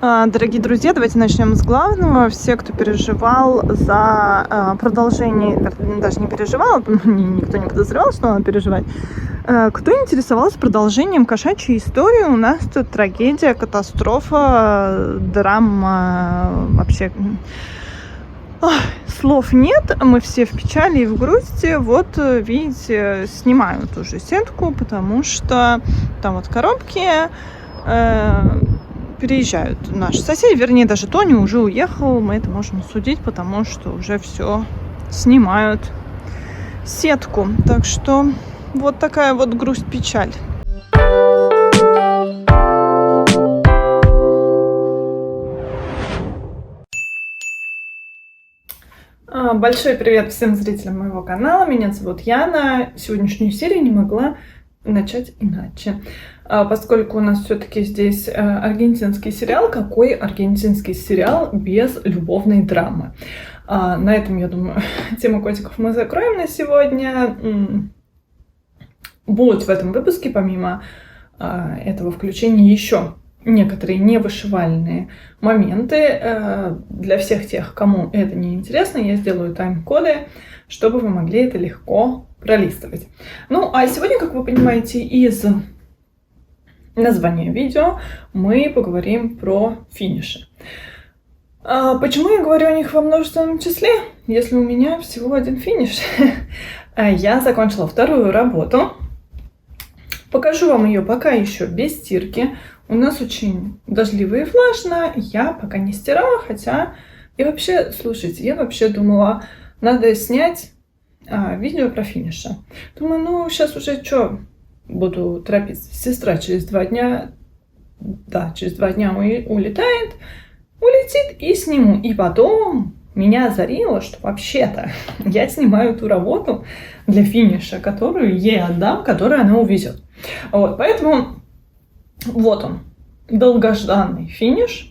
Дорогие друзья, давайте начнем с главного. Все, кто переживал за продолжение, даже не переживал, никто не подозревал, что надо переживать. Кто интересовался продолжением кошачьей истории, у нас тут трагедия, катастрофа, драма, вообще слов нет, мы все в печали и в грусти. Вот, видите, снимают уже сетку, потому что там вот коробки переезжают наши соседи, вернее, даже Тони уже уехал, мы это можем судить, потому что уже все снимают сетку. Так что вот такая вот грусть-печаль. Большой привет всем зрителям моего канала, меня зовут Яна. Сегодняшнюю серию не могла начать иначе, поскольку у нас все-таки здесь аргентинский сериал. Какой аргентинский сериал без любовной драмы? На этом, я думаю, тему котиков мы закроем на сегодня. Будут в этом выпуске, помимо этого включения, еще некоторые невышивальные моменты. Для всех тех, кому это не интересно, я сделаю тайм-коды, чтобы вы могли это легко пролистывать. Ну, а сегодня, как вы понимаете, из названия видео мы поговорим про финиши. Почему я говорю о них во множественном числе, если у меня всего один финиш? Я закончила вторую работу. Покажу вам ее пока еще без стирки. У нас очень дождливо и влажно. Я пока не стирала, хотя... И вообще, слушайте, я вообще думала, надо снять видео про финиши. Думаю, ну, сейчас уже что, буду торопиться. Сестра через 2 дня... Да, через 2 дня улетит и сниму. И потом меня озарило, что вообще-то я снимаю ту работу для финиша, которую ей отдам, которую она увезет. Вот, поэтому вот он, долгожданный финиш.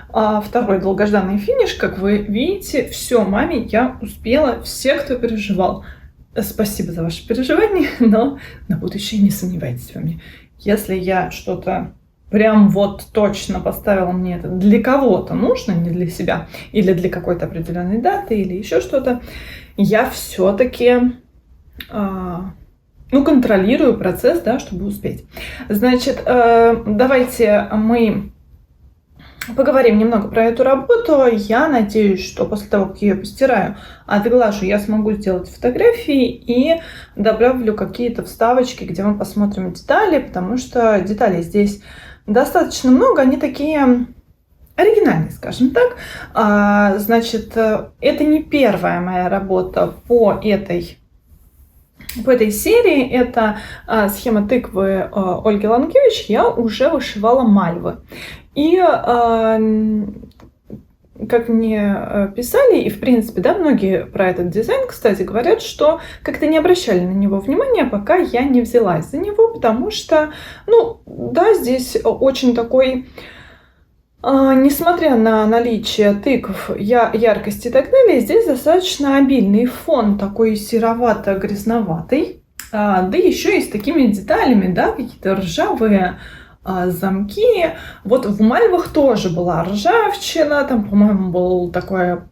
Второй долгожданный финиш, как вы видите, все, маме я успела, все, кто переживал. Спасибо за ваши переживания, но на будущее не сомневайтесь во мне. Если я что-то прям вот точно поставила, мне это для кого-то нужно, не для себя, или для какой-то определенной даты, или еще что-то, я все-таки контролирую процесс, да, чтобы успеть. Значит, давайте мы поговорим немного про эту работу. Я надеюсь, что после того, как я ее постираю, отглажу, я смогу сделать фотографии и добавлю какие-то вставочки, где мы посмотрим детали, потому что деталей здесь достаточно много, они такие оригинальные, скажем так. Значит, это не первая моя работа по этой серии. Это схема тыквы Ольги Ланкевич. Я уже вышивала мальвы. И как мне писали, и в принципе, да, многие про этот дизайн, кстати, говорят, что как-то не обращали на него внимания, пока я не взялась за него, потому что, ну, да, здесь очень такой, несмотря на наличие тыкв, яркости и так далее, здесь достаточно обильный фон, такой серовато-грязноватый, да еще и с такими деталями, да, какие-то ржавые замки. Вот в мальвах тоже была ржавчина, там, по-моему, было такое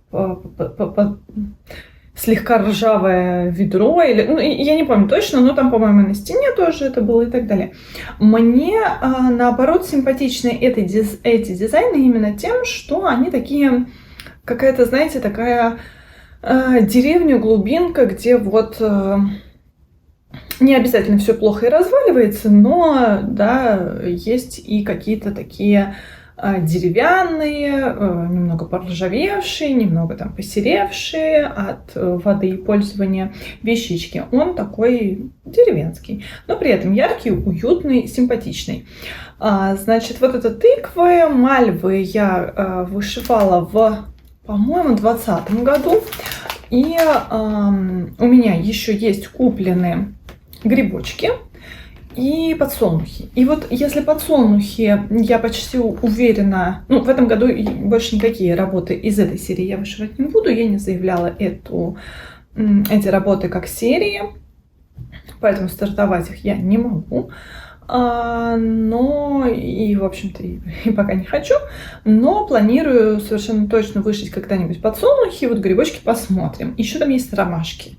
слегка ржавое ведро, или, ну, я не помню точно, но там, по-моему, на стене тоже это было и так далее. Мне, наоборот, симпатичны эти дизайны именно тем, что они такие, какая-то, знаете, такая деревня, глубинка, где вот... Не обязательно все плохо и разваливается, но, да, есть и какие-то такие деревянные, немного поржавевшие, немного там посеревшие от воды и пользования вещички. Он такой деревенский, но при этом яркий, уютный, симпатичный. Значит, вот это тыквы, мальвы я вышивала по-моему, 2020 году. И у меня еще есть купленные грибочки и подсолнухи. И вот если подсолнухи, я почти уверена, ну, в этом году больше никакие работы из этой серии я вышивать не буду, я не заявляла эти работы как серии, поэтому стартовать их я не могу. но и, в общем-то, и пока не хочу, но планирую совершенно точно вышить когда-нибудь подсолнухи, вот грибочки посмотрим. Еще там есть ромашки.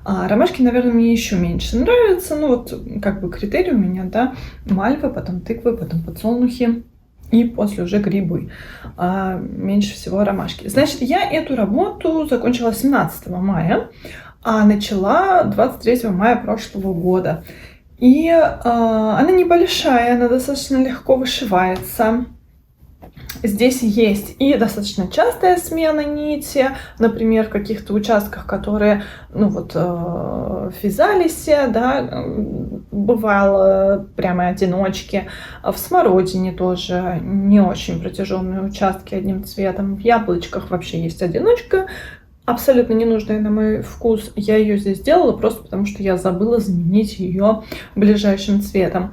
Ромашки, наверное, мне еще меньше нравятся, ну вот как бы критерий у меня, да, мальва, потом тыквы, потом подсолнухи. И после уже грибы. Меньше всего ромашки. Значит, я эту работу закончила 17 мая, а начала 23 мая прошлого года. И она небольшая, она достаточно легко вышивается. Здесь есть и достаточно частая смена нити, например, в каких-то участках, которые, ну вот, в физалисе, да, бывало прямо одиночки, в смородине тоже не очень протяженные участки одним цветом, в яблочках вообще есть одиночка, абсолютно ненужная на мой вкус. Я ее здесь сделала просто потому, что я забыла заменить ее ближайшим цветом.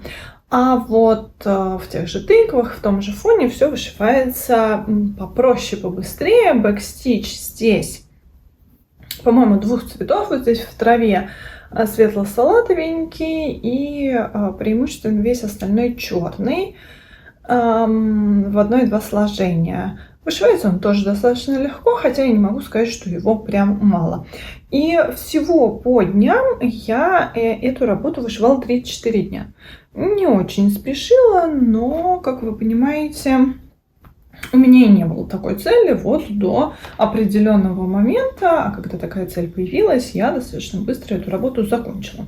А вот в тех же тыквах, в том же фоне все вышивается попроще, побыстрее. Бэкстич здесь, по-моему, двух цветов. Вот здесь в траве светло-салатовенький и преимущественно весь остальной черный в одно и два сложения. Вышивается он тоже достаточно легко, хотя я не могу сказать, что его прям мало. И всего по дням я эту работу вышивала 34 дня. Не очень спешила, но, как вы понимаете, у меня и не было такой цели вот до определенного момента, а когда такая цель появилась, я достаточно быстро эту работу закончила.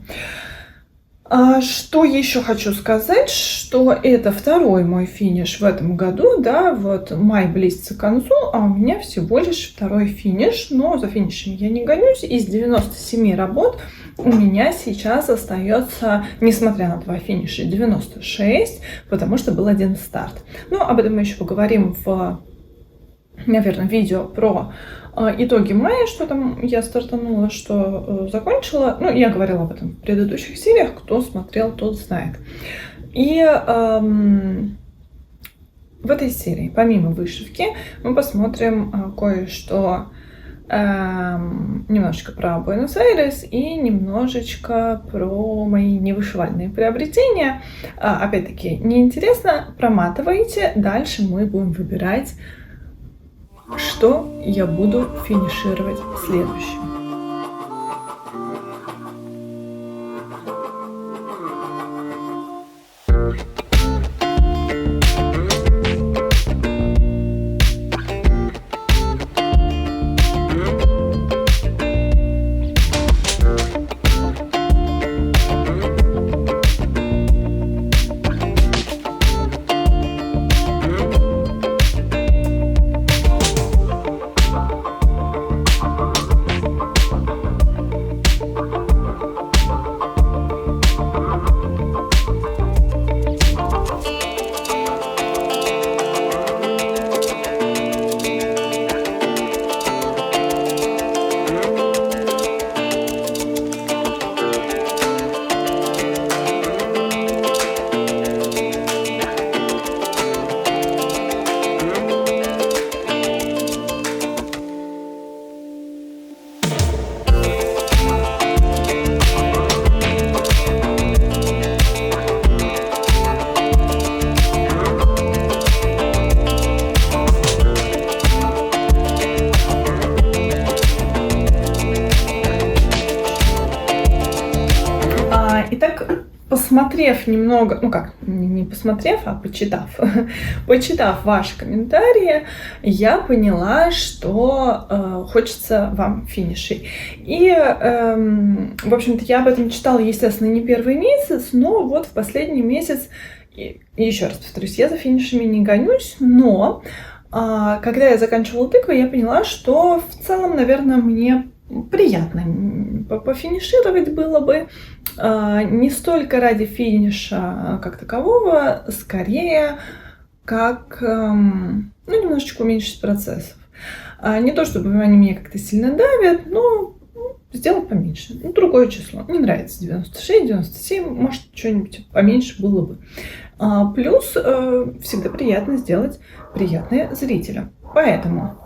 Что еще хочу сказать, что это второй мой финиш в этом году, да, вот май близится к концу, а у меня всего лишь второй финиш, но за финишем я не гонюсь, из 97 работ у меня сейчас остается, несмотря на два финиша, 96, потому что был один старт. Но об этом мы еще поговорим в, наверное, видео про итоги мая, что там я стартанула, что закончила. Ну, я говорила об этом в предыдущих сериях. Кто смотрел, тот знает. И в этой серии, помимо вышивки, мы посмотрим кое-что немножечко про Буэнос-Айрес и немножечко про мои невышивальные приобретения. Опять-таки, неинтересно, проматывайте. Дальше мы будем выбирать, что я буду финишировать следующим. Итак, посмотрев немного, ну как, не посмотрев, а почитав ваши комментарии, я поняла, что хочется вам финишей. И, в общем-то, я об этом читала, естественно, не первый месяц, но вот в последний месяц, и еще раз повторюсь, я за финишами не гонюсь, но когда я заканчивала тыквы, я поняла, что в целом, наверное, мне приятно пофинишировать было бы, не столько ради финиша как такового, скорее как, ну, немножечко уменьшить процессов. Не то, чтобы они меня как-то сильно давят, но сделать поменьше. Ну, другое число. Не нравится 96, 97, может, что-нибудь поменьше было бы. Плюс всегда приятно сделать приятное зрителю. Поэтому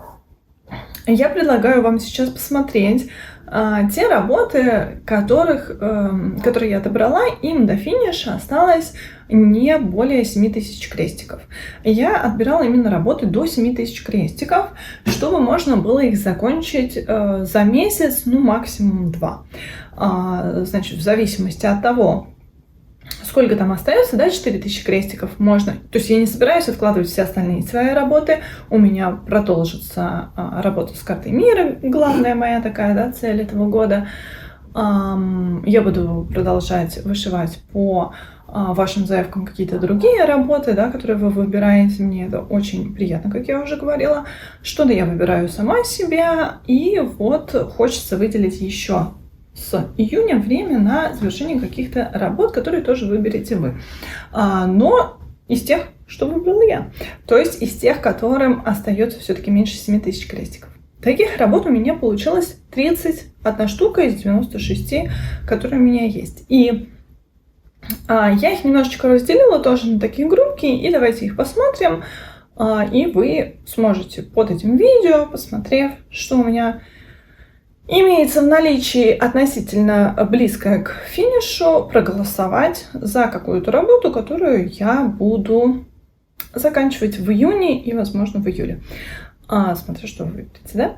я предлагаю вам сейчас посмотреть Те работы, которые я добрала, им до финиша осталось не более 7000 крестиков. Я отбирала именно работы до 7000 крестиков, чтобы можно было их закончить за месяц, ну максимум 2. Значит, в зависимости от того, сколько там остается, да, 4000 крестиков можно. То есть я не собираюсь откладывать все остальные свои работы. У меня продолжится работа с картой мира, главная моя такая, да, цель этого года. Я буду продолжать вышивать по вашим заявкам какие-то другие работы, да, которые вы выбираете. Мне это очень приятно, как я уже говорила. Что-то я выбираю сама себе. И вот хочется выделить еще с июня время на завершение каких-то работ, которые тоже выберете вы. Но из тех, что выбрала я. То есть из тех, которым остается все-таки меньше 7000 крестиков. Таких работ у меня получилось 31 штука из 96, которые у меня есть. И я их немножечко разделила тоже на такие группки, и давайте их посмотрим. И вы сможете под этим видео, посмотрев, что у меня имеется в наличии относительно близкое к финишу, проголосовать за какую-то работу, которую я буду заканчивать в июне и, возможно, в июле. Смотря что вы выберете, да?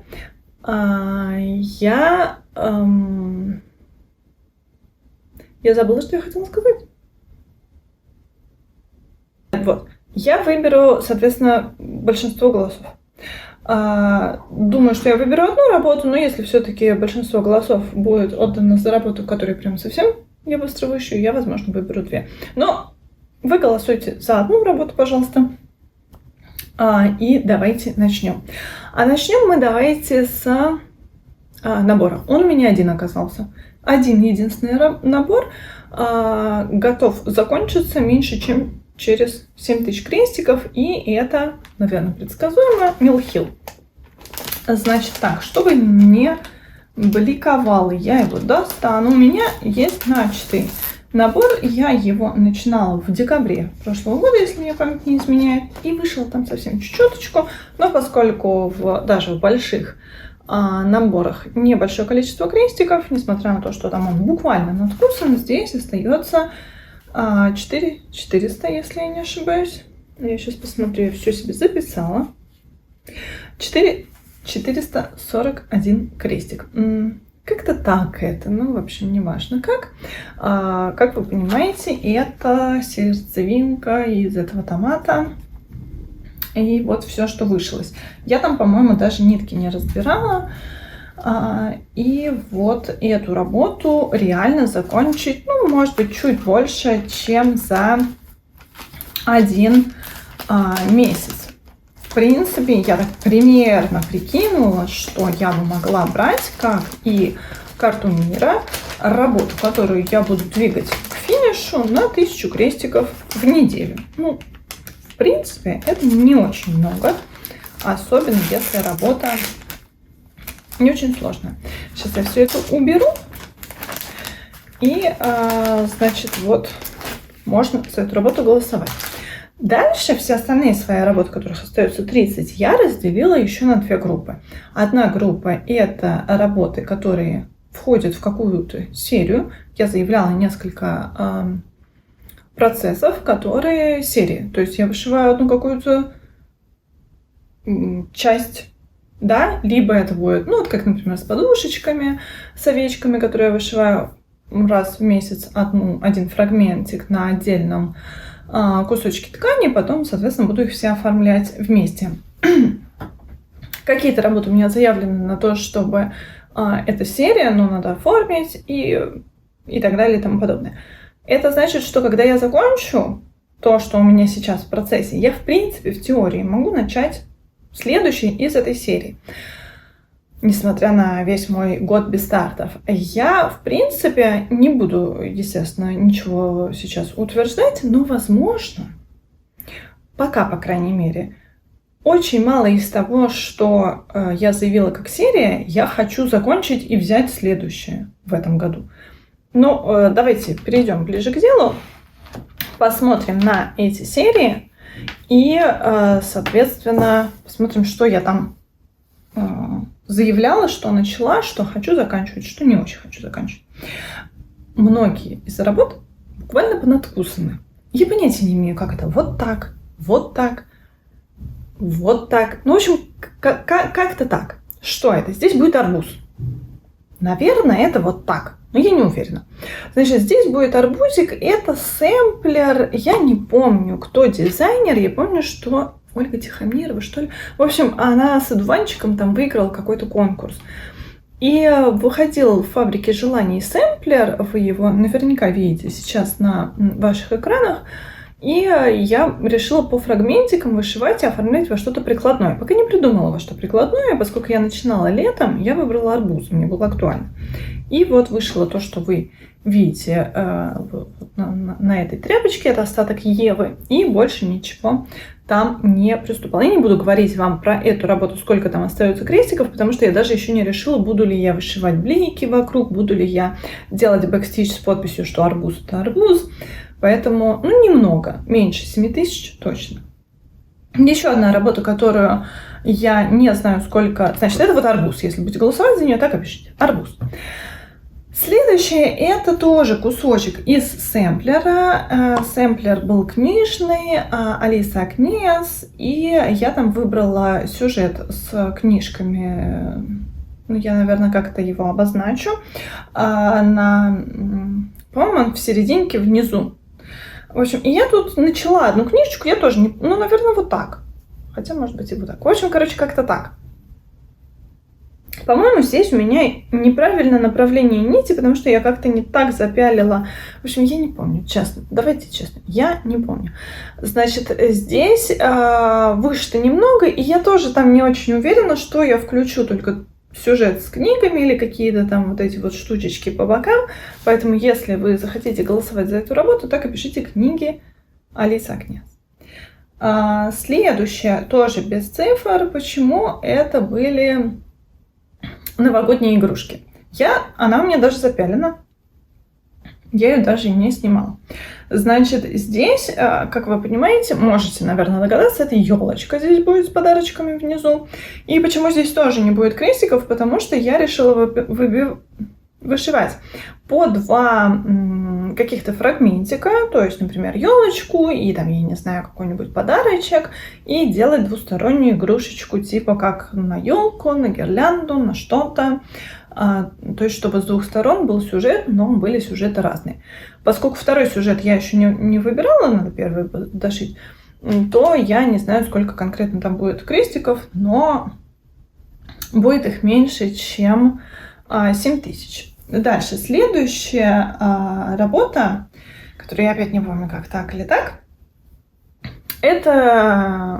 Я забыла, что я хотела сказать. Вот. Я выберу, соответственно, большинство голосов. Думаю, что я выберу одну работу, но если все-таки большинство голосов будет отдано за работу, которую прям совсем я быстро выщу, я, возможно, выберу 2. Но вы голосуйте за одну работу, пожалуйста. И давайте начнем. Начнем мы давайте с набора. Он у меня один оказался. Один единственный набор готов закончиться меньше, чем через 7000 крестиков, и это, наверное, предсказуемо, Милхил. Значит так, чтобы не бликовало, я его достану. У меня есть начатый набор, я его начинала в декабре прошлого года, если мне память не изменяет, и вышел там совсем чуть-чуточку, но поскольку даже в больших наборах небольшое количество крестиков, несмотря на то, что там он буквально надкусан, здесь остается 4400, если я не ошибаюсь. Я сейчас посмотрю, я все себе записала. 441 крестик. Как-то так это, ну, в общем, не важно как. Как вы понимаете, это сердцевинка из этого томата. И вот все, что вышлось. Я там, по-моему, даже нитки не разбирала. И вот эту работу реально закончить, ну, может быть, чуть больше, чем за 1 месяц. В принципе, я так примерно прикинула, что я бы могла брать, как и карту мира, работу, которую я буду двигать к финишу на 1000 крестиков в неделю. Ну, в принципе, это не очень много, особенно если работа не очень сложно. Сейчас я все это уберу. И, значит, вот можно за эту работу голосовать. Дальше все остальные свои работы, которых остается 30, я разделила еще на 2 группы. Одна группа – это работы, которые входят в какую-то серию. Я заявляла несколько процессов, которые серии. То есть я вышиваю одну какую-то часть, да, либо это будет, ну, вот как, например, с подушечками, с овечками, которые я вышиваю раз в месяц один фрагментик на отдельном кусочки ткани, потом, соответственно, буду их все оформлять вместе. Какие-то работы у меня заявлены на то, чтобы эта серия, но надо оформить и так далее и тому подобное. Это значит, что когда я закончу то, что у меня сейчас в процессе, я, в принципе, в теории могу начать следующий из этой серии. Несмотря на весь мой год без стартов, я, в принципе, не буду, естественно, ничего сейчас утверждать, но, возможно, пока, по крайней мере, очень мало из того, что я заявила как серия, я хочу закончить и взять следующее в этом году. Но давайте перейдем ближе к делу, посмотрим на эти серии и, соответственно, посмотрим, что я там заявляла, что начала, что хочу заканчивать, что не очень хочу заканчивать. Многие из работ буквально понадкусаны. Я понятия не имею, как это. Вот так, вот так, вот так. Ну, в общем, как-то так. Что это? Здесь будет арбуз. Наверное, это вот так. Но я не уверена. Значит, здесь будет арбузик. Это сэмплер. Я не помню, кто дизайнер. Я помню, что Ольга Тихомирова, что ли. В общем, она с одуванчиком там выиграла какой-то конкурс. И выходил в «Фабрике желаний» сэмплер. Вы его наверняка видите сейчас на ваших экранах. И я решила по фрагментикам вышивать и оформлять во что-то прикладное. Пока не придумала во что прикладное, поскольку я начинала летом, я выбрала арбуз, мне было актуально. И вот вышло то, что вы видите на этой тряпочке, это остаток Евы, и больше ничего там не приступала. Я не буду говорить вам про эту работу, сколько там остается крестиков, потому что я даже еще не решила, буду ли я вышивать блики вокруг, буду ли я делать бэкстич с подписью, что арбуз – это арбуз. Поэтому, немного, меньше 7000 точно. Еще одна работа, которую я не знаю сколько... Значит, это вот арбуз. Если будете голосовать за нее, так и пишите. Арбуз. Следующее – это тоже кусочек из сэмплера. Сэмплер был книжный, Алиса Акнес. И я там выбрала сюжет с книжками. Я, наверное, как-то его обозначу. По-моему, он в серединке внизу. В общем, и я тут начала одну книжечку, я тоже не... наверное, вот так. Хотя, может быть, и вот так. В общем, как-то так. По-моему, здесь у меня неправильное направление нити, потому что я как-то не так запялила. В общем, я не помню, честно. Давайте честно, я не помню. Значит, здесь вышито немного, и я тоже там не очень уверена, что я включу только сюжет с книгами или какие-то там вот эти вот штучечки по бокам. Поэтому, если вы захотите голосовать за эту работу, так и пишите книги Алиса Акнес. Следующее тоже без цифр. Почему это были новогодние игрушки? Она у меня даже запялена. Я ее даже не снимала. Значит, здесь, как вы понимаете, можете, наверное, догадаться, это елочка здесь будет с подарочками внизу. И почему здесь тоже не будет крестиков? Потому что я решила вышивать по два каких-то фрагментика, то есть, например, елочку и там, я не знаю, какой-нибудь подарочек, и делать двустороннюю игрушечку, типа как на елку, на гирлянду, на что-то. То есть, чтобы с двух сторон был сюжет, но были сюжеты разные. Поскольку второй сюжет я еще не выбирала, надо первый дошить, то я не знаю, сколько конкретно там будет крестиков, но будет их меньше, чем 7000. Дальше, следующая работа, которую я опять не помню, как так или так, это,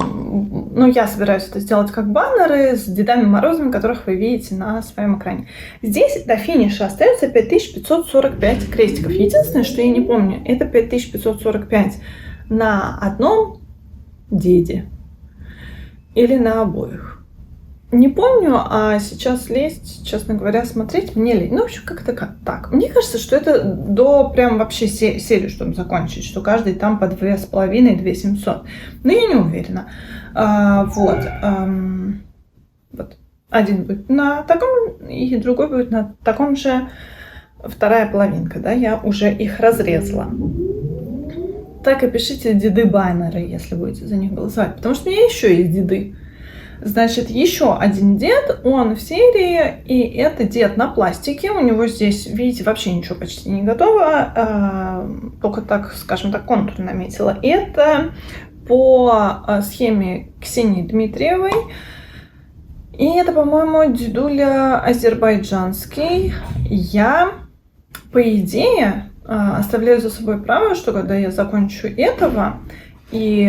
я собираюсь это сделать как баннеры с Дедами Морозами, которых вы видите на своем экране. Здесь до финиша остается 5545 крестиков. Единственное, что я не помню, это 5545 на одном деде или на обоих. Не помню, а сейчас лезть, честно говоря, смотреть мне лень. В общем, как-то так. Мне кажется, что это до прям вообще серию, чтобы закончить, что каждый там по 2500-2700. Но я не уверена. Вот. Один будет на таком, и другой будет на таком же. Вторая половинка, да, я уже их разрезала. Так и пишите деды-баннеры, если будете за них голосовать, потому что у меня еще есть деды. Значит, еще один дед, он в серии, и это дед на пластике. У него здесь, видите, вообще ничего почти не готово, только так, скажем так, контур наметила. Это по схеме Ксении Дмитриевой. И это, по-моему, дедуля азербайджанский. Я, по идее, оставляю за собой право, что когда я закончу этого, и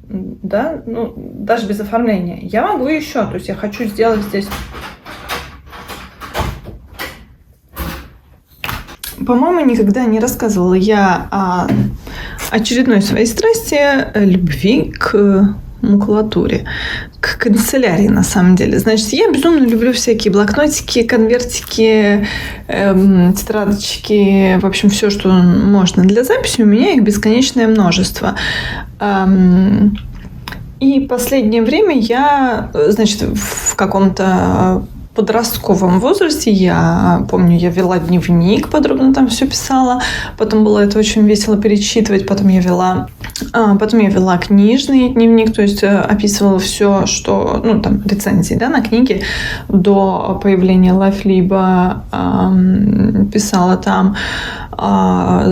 да, даже без оформления, я могу еще, то есть я хочу сделать здесь, по-моему, никогда не рассказывала я о очередной своей страсти, любви к макулатуре, к канцелярии, на самом деле. Значит, я безумно люблю всякие блокнотики, конвертики, тетрадочки, в общем, все, что можно для записи. У меня их бесконечное множество. И последнее время я, значит, в каком-то подростковом возрасте, я помню, я вела дневник, подробно там все писала, потом было это очень весело перечитывать, потом я вела книжный дневник, то есть описывала все, что, ну, там, рецензии, да, на книги до появления Лайфлиба, писала там,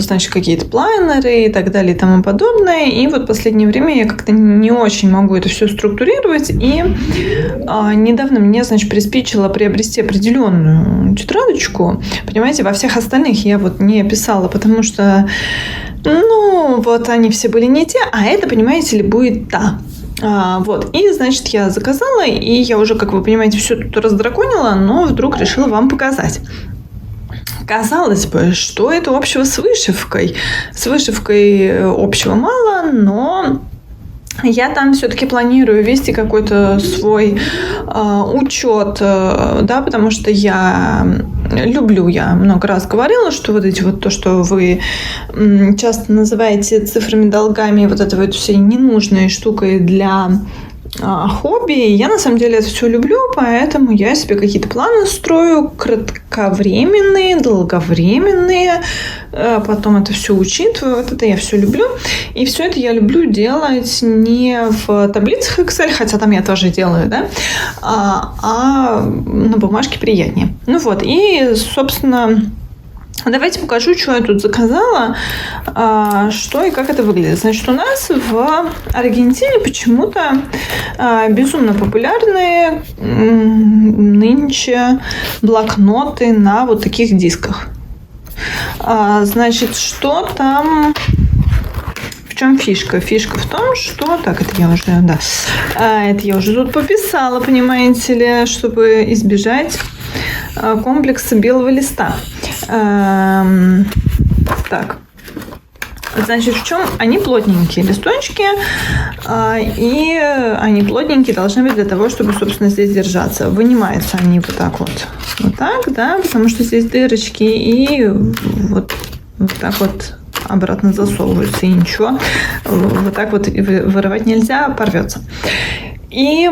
значит, какие-то планеры и так далее и тому подобное. И вот в последнее время я как-то не очень могу это все структурировать. И недавно мне, значит, приспичило приобрести определенную тетрадочку. Понимаете, во всех остальных я вот не писала, потому что, ну, вот они все были не те, а это, понимаете ли, будет та. Вот, и, значит, я заказала, и я уже, как вы понимаете, все тут раздраконила, но вдруг решила вам показать. Казалось бы, что это общего с вышивкой? С вышивкой общего мало, но я там все-таки планирую вести какой-то свой учет, да, потому что я много раз говорила, что вот эти вот то, что вы часто называете цифрами, долгами, вот это вот всей ненужной штукой для хобби. Я на самом деле это все люблю, поэтому я себе какие-то планы строю, кратковременные, долговременные, потом это все учитываю, вот это я все люблю. И все это я люблю делать не в таблицах Excel, хотя там я тоже делаю, да, а на бумажке приятнее. Ну вот, и, собственно, давайте покажу, что я тут заказала, что и как это выглядит. Значит, у нас в Аргентине почему-то безумно популярны нынче блокноты на вот таких дисках. Значит, что там... В чем фишка? Фишка в том, что... Так, это я уже тут пописала, понимаете ли, чтобы избежать комплекса белого листа. Так, значит, в чем они плотненькие листочки, и они плотненькие должны быть для того, чтобы, собственно, здесь держаться. Вынимаются они вот так, да, потому что здесь дырочки, и вот так вот обратно засовываются, и ничего, вот так вот вырывать нельзя, порвется. И,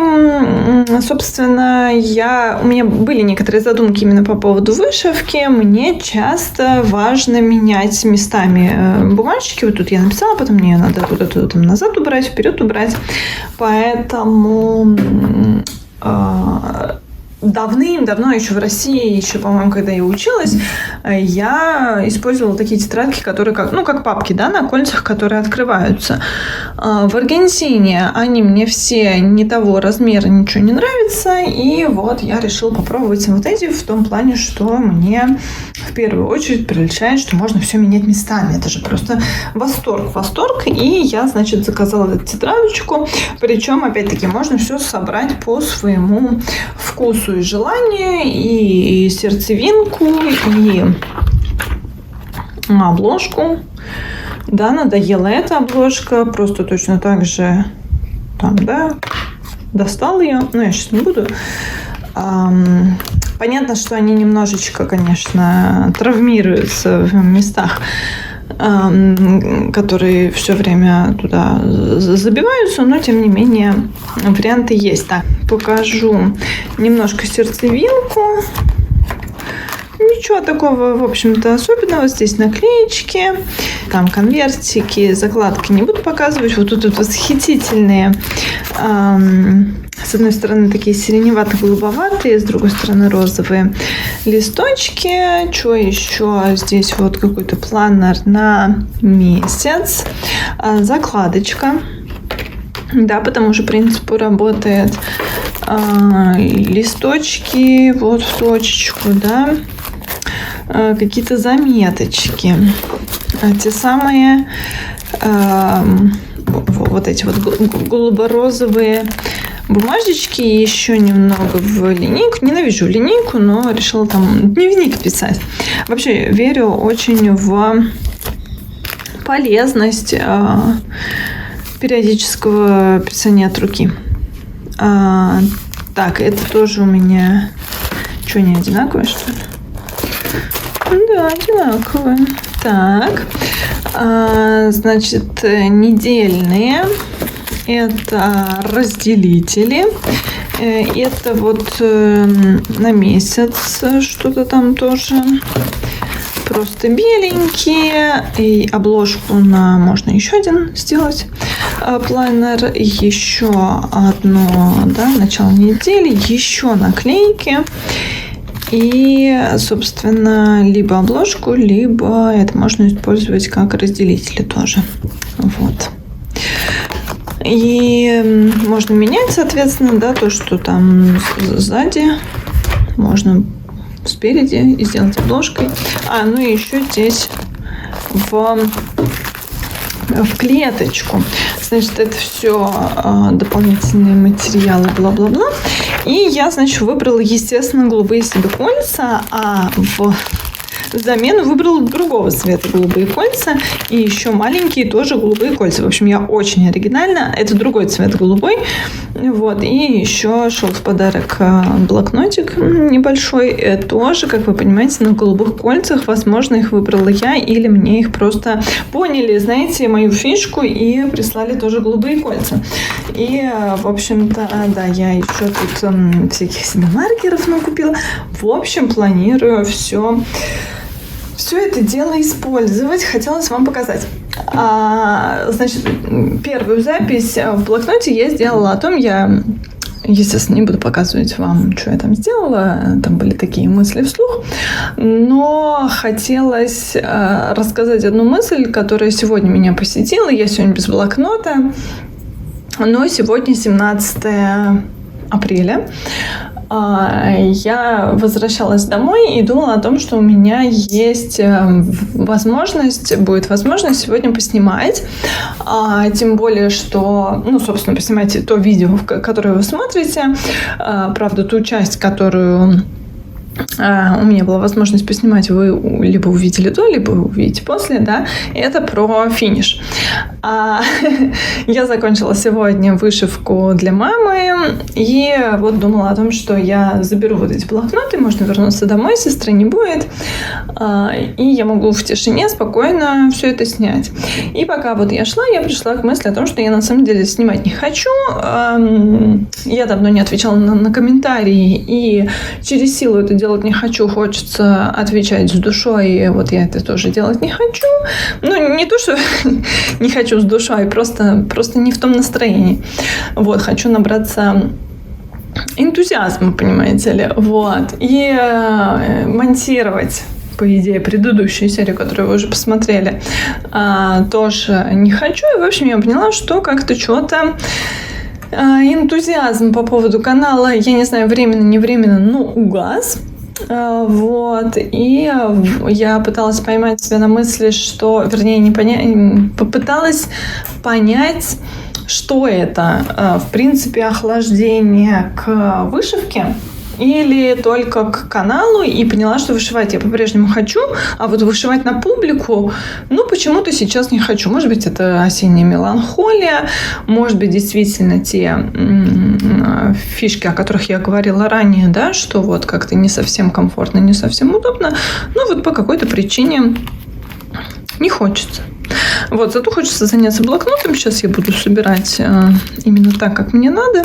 собственно, у меня были некоторые задумки именно по поводу вышивки. Мне часто важно менять местами бумажечки. Вот тут я написала, потом мне ее надо куда-то там назад убрать, вперед убрать. Поэтому давным-давно, еще в России, еще, по-моему, когда я училась, я использовала такие тетрадки, которые как папки, да, на кольцах, которые открываются. В Аргентине они мне все не того размера, ничего не нравится, и вот я решила попробовать вот эти в том плане, что мне в первую очередь приличает, что можно все менять местами. Это же просто восторг. И я, значит, заказала эту тетрадочку, причем, опять-таки, можно все собрать по своему вкусу и желанию, и сердцевинку, и обложку. Да, надоела эта обложка, просто точно так же там, да, достал ее, но я сейчас не буду. Понятно, что они немножечко, конечно, травмируются в местах, которые все время туда забиваются, но тем не менее варианты есть. Так, покажу немножко сердцевинку. Ничего такого, в общем-то, особенного. Здесь наклеечки, там конвертики, закладки не буду показывать. Вот тут восхитительные, с одной стороны такие сиреневато-голубоватые, с другой стороны розовые листочки. Что еще? Здесь вот какой-то планер на месяц, закладочка. Да, по тому же принципу работает. Листочки вот в точечку, да. Какие-то заметочки. Те самые вот эти вот голубо-розовые бумажечки, и еще немного в линейку. Ненавижу линейку, но решила там дневник писать. Вообще верю очень в полезность периодического писания от руки. Так, это тоже у меня... Что, не одинаковые, что ли? Да, одинаковые. Так, значит, недельные. Это разделители. Это вот на месяц что-то там тоже. Просто беленькие. И обложку можно еще один сделать планер. Еще одно, да, начало недели. Еще наклейки. И, собственно, либо обложку, либо это можно использовать как разделители тоже. Вот. И можно менять, соответственно, да, то, что там сзади. Можно спереди и сделать обложкой. Ну и еще здесь в клеточку. Значит, это все дополнительные материалы, бла-бла-бла. И я, значит, выбрала, естественно, голубые себе кольца, а взамен выбрала другого цвета голубые кольца и еще маленькие тоже голубые кольца. В общем, я очень оригинально. Это другой цвет голубой. Вот. И еще шел в подарок блокнотик небольшой. Тоже, как вы понимаете, на голубых кольцах. Возможно, их выбрала я или мне их просто поняли, знаете, мою фишку и прислали тоже голубые кольца. И, в общем-то, да, я еще тут всяких себе маркеров накупила. В общем, планирую все это дело использовать. Хотелось вам показать. Значит, первую запись в блокноте я сделала о том, я, естественно, не буду показывать вам, что я там сделала. Там были такие мысли вслух. Но хотелось рассказать одну мысль, которая сегодня меня посетила. Я сегодня без блокнота. Но сегодня 17 апреля. Я возвращалась домой и думала о том, что у меня есть будет возможность сегодня поснимать. Тем более, что, собственно, поснимать то видео, которое вы смотрите. Правда, ту часть, которую у меня была возможность поснимать, вы либо увидели до, либо увидите после, да, это про финиш. Я закончила сегодня вышивку для мамы и вот думала о том, что я заберу вот эти блокноты, можно вернуться домой, сестры не будет, и я могу в тишине спокойно все это снять. И пока вот я шла, я пришла к мысли о том, что я на самом деле снимать не хочу. Я давно не отвечала на комментарии, и через силу это делать не хочу, хочется отвечать с душой, и вот я это тоже делать не хочу. Не то, что не хочу с душой, просто не в том настроении. Вот, хочу набраться энтузиазма, понимаете ли, вот, и монтировать, по идее, предыдущую серию, которую вы уже посмотрели, тоже не хочу. И, в общем, я поняла, что как-то что-то энтузиазм по поводу канала, я не знаю, временно, не временно, но угас. Вот, и я пыталась поймать себя на мысли, что, вернее, попыталась понять, что это, в принципе, охлаждение к вышивке или только к каналу, и поняла, что вышивать я по-прежнему хочу, а вот вышивать на публику, почему-то сейчас не хочу. Может быть, это осенняя меланхолия, может быть, действительно те фишки, о которых я говорила ранее, да, что вот как-то не совсем комфортно, не совсем удобно, вот по какой-то причине не хочется. Вот, зато хочется заняться блокнотом. Сейчас я буду собирать именно так, как мне надо.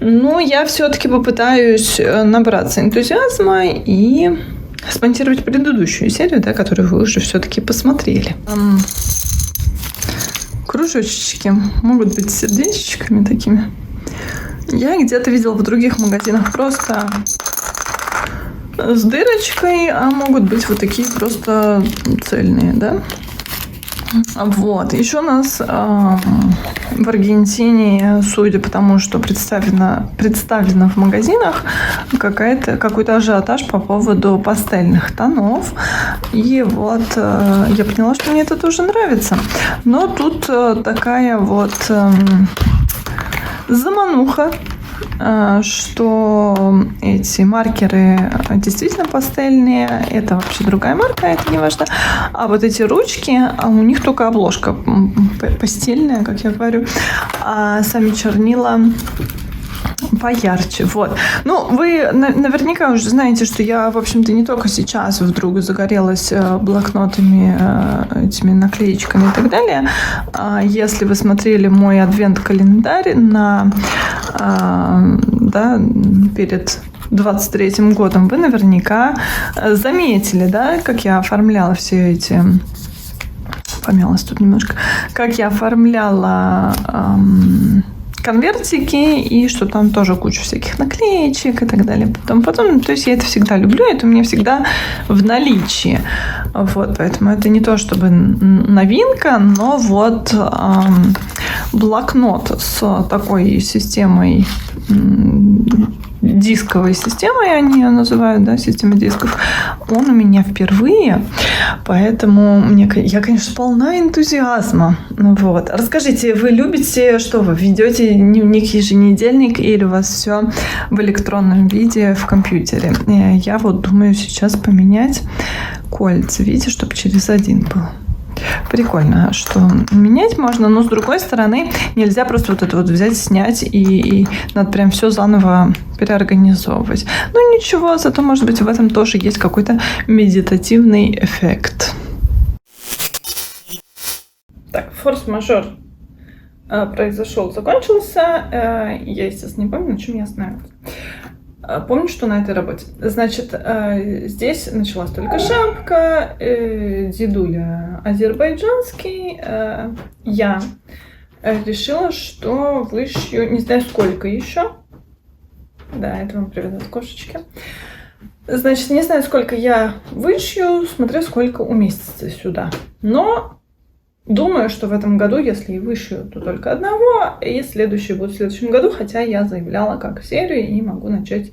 Но я все-таки попытаюсь набраться энтузиазма и смонтировать предыдущую серию, да, которую вы уже все-таки посмотрели. Кружочки могут быть сердечками такими. Я где-то видела в других магазинах просто с дырочкой, а могут быть вот такие просто цельные, да. Вот. Еще у нас в Аргентине, судя по тому, что представлено в магазинах, какой-то ажиотаж по поводу пастельных тонов. И вот я поняла, что мне это тоже нравится. Но тут такая вот замануха, что эти маркеры действительно пастельные. Это вообще другая марка, это не важно. А вот эти ручки, у них только обложка пастельная, как я говорю. А сами чернила поярче, вот. Ну, вы наверняка уже знаете, что я, в общем-то, не только сейчас вдруг загорелась блокнотами, этими наклеечками и так далее. Если вы смотрели мой адвент-календарь да, перед 23-м годом, вы наверняка заметили, да, как я оформляла все эти... Помялась тут немножко. Как я оформляла... конвертики, и что там тоже куча всяких наклеечек и так далее. Потом, то есть я это всегда люблю, это у меня всегда в наличии. Вот, поэтому это не то чтобы новинка, но вот блокнот с такой системой, дисковой системой, они ее называют, да, система дисков, он у меня впервые, поэтому я, конечно, полна энтузиазма. Вот. Расскажите, вы любите, что вы ведете дневник, еженедельник, или у вас все в электронном виде в компьютере? Я вот думаю сейчас поменять кольца, видите, чтобы через один был. Прикольно, что менять можно, но с другой стороны нельзя просто вот это вот взять, снять и надо прям все заново переорганизовывать. Ну ничего, зато может быть в этом тоже есть какой-то медитативный эффект. Так, форс-мажор произошел, закончился. Я, естественно, не помню, на чем я остановилась. Помню, что на этой работе. Значит, здесь началась только шапка, дедуля азербайджанский. Я решила, что вышью, не знаю сколько еще. Да, это вам привет от кошечки. Значит, не знаю, сколько я вышью, смотря сколько уместится сюда. Но думаю, что в этом году, если и вышью, то только одного, и следующий будет в следующем году, хотя я заявляла как серию и могу начать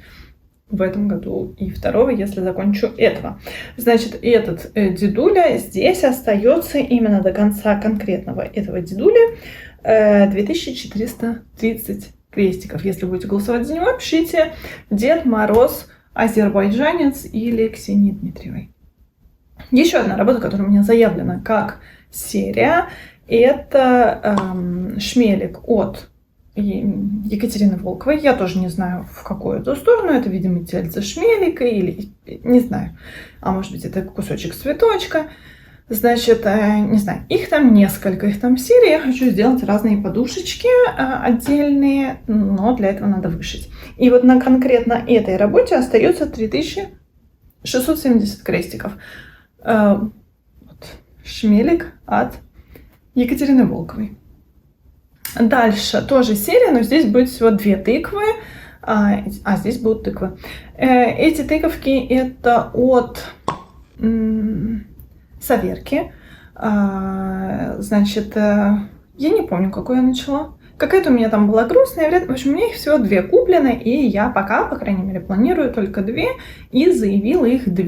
в этом году и второго, если закончу этого. Значит, этот дедуля здесь остается именно до конца конкретного этого дедуля 2430 крестиков. Если будете голосовать за него, пишите Дед Мороз азербайджанец или Ксении Дмитриевой. Еще одна работа, которая у меня заявлена как серия, это шмелик от Екатерины Волковой. Я тоже не знаю, в какую эту сторону. Это, видимо, тельце шмелика или не знаю. А может быть, это кусочек цветочка. Значит, не знаю, их там несколько, их там серий. Я хочу сделать разные подушечки отдельные, но для этого надо вышить. И вот на конкретно этой работе остается 3670 крестиков. Вот. Шмелик от Екатерины Волковой. Дальше тоже серия, но здесь будет всего 2 тыквы, здесь будут тыквы. Эти тыковки это от Саверки. Значит, я не помню, какую я начала. Какая-то у меня там была грустная, в общем, у меня их всего 2 куплены, и я пока, по крайней мере, планирую только 2, и заявила их 2.